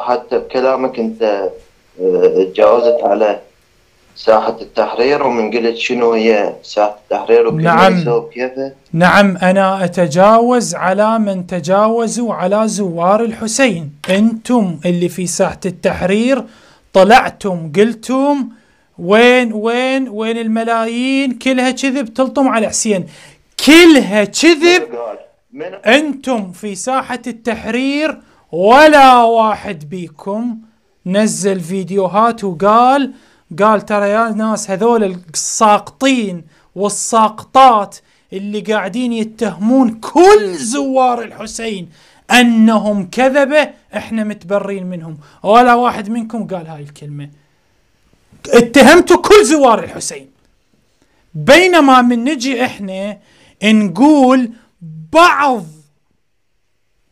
حتى بكلامك أنت تجاوزت على ساحة التحرير، ومن قلت شنو هي ساحة التحرير وكل نعم. من يسوي كيفه. نعم، أنا أتجاوز على من تجاوزوا على زوار الحسين. أنتم اللي في ساحة التحرير طلعتم قلتم وين الملايين، كلها كذب، تلطم على حسين، كلها كذب. أنتم في ساحة التحرير ولا واحد بيكم نزل فيديوهات وقال ترى يا ناس هذول الساقطين والساقطات اللي قاعدين يتهمون كل زوار الحسين أنهم كذبة، احنا متبرين منهم. ولا واحد منكم قال هاي الكلمة. اتهمتوا كل زوار الحسين، بينما من نجي احنا نقول بعض،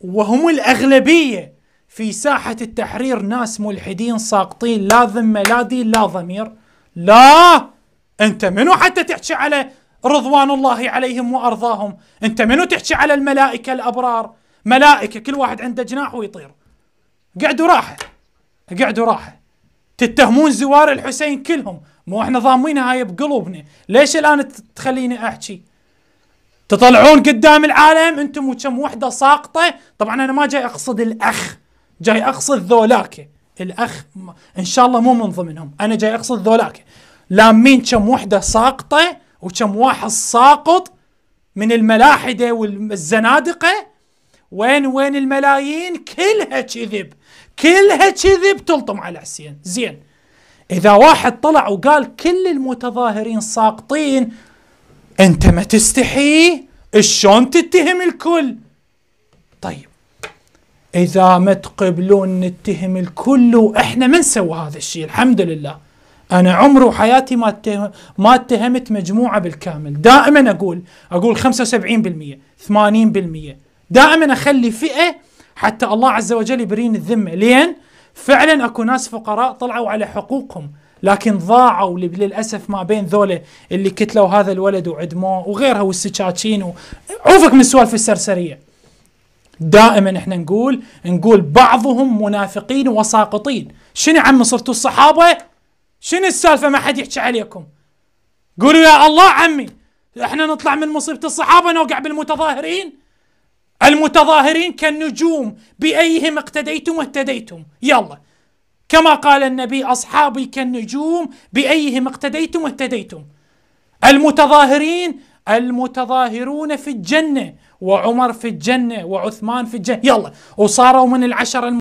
وهم الأغلبية في ساحة التحرير، ناس ملحدين ساقطين، لا ذمة لا دين لا ضمير. لا، انت منو حتى تحكي على رضوان الله عليهم وأرضاهم؟ انت منو تحكي على الملائكة الأبرار؟ ملائكة كل واحد عنده جناح ويطير. قعدوا راحة. تتهمون زوار الحسين كلهم، مو احنا ضامينها هاي بقلوبنا، ليش الآن تخليني أحكي؟ تطلعون قدام العالم انتم وكم وحدة ساقطة. طبعا انا ما جاي اقصد الاخ، جاي اقصد ذولاك. الاخ ان شاء الله مو من ضمنهم، انا جاي اقصد ذولاك. لامين كم وحدة ساقطة وكم واحد ساقط من الملاحدة والزنادقة. وين الملايين؟ كلها كذب تلطم على حسين. زين، اذا واحد طلع وقال كل المتظاهرين ساقطين، انت ما تستحي؟ شلون تتهم الكل؟ طيب اذا ما تقبلون نتهم الكل، واحنا ما نسوي هذا الشيء الحمد لله. انا عمري وحياتي ما اتهمت مجموعة بالكامل. دائما اقول 75% 80%. دائما اخلي فئة حتى الله عز وجل يبرين الذمة، لين فعلا اكو ناس فقراء طلعوا على حقوقهم لكن ضاعوا للأسف ما بين ذولا اللي كتلوا هذا الولد وعدموه وغيرها والسكاكين عوفك من السوالف السرسرية. دائما احنا نقول بعضهم منافقين وساقطين. شنو عم صرتوا الصحابة؟ شنو السالفة ما حد يحكي عليكم؟ قولوا يا الله عمي احنا نطلع من مصيبة الصحابة نوقع بالمتظاهرين. المتظاهرين كالنجوم بأيهم اقتديتم واهتديتم. يلا كما قال النبي أصحابي كالنجوم بأيهم اقتديتم واهتديتم. المتظاهرون في الجنة، وعمر في الجنة، وعثمان في الجنة. يلا، وصاروا من العشرة